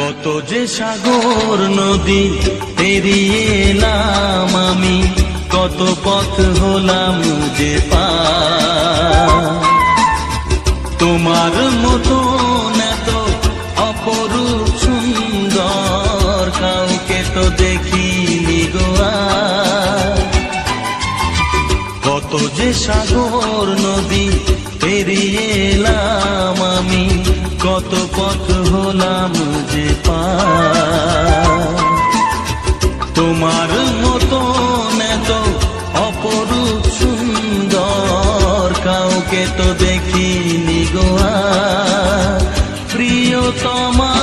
কত যে সাগর নদী পেরিয়ে এলাম আমি, কত পথ হলাম যে পার। তোমার মতো এত অপরূপ সুন্দর কাউকে তো দেখিনি গো আর। কত যে সাগর নদী পেরিয়ে এলাম আমি, কত পথ হলাম যে পার। তোমার মতো এত অপরূপ সুন্দর কাউকে তো দেখিনি গো আর। প্রিয়তমা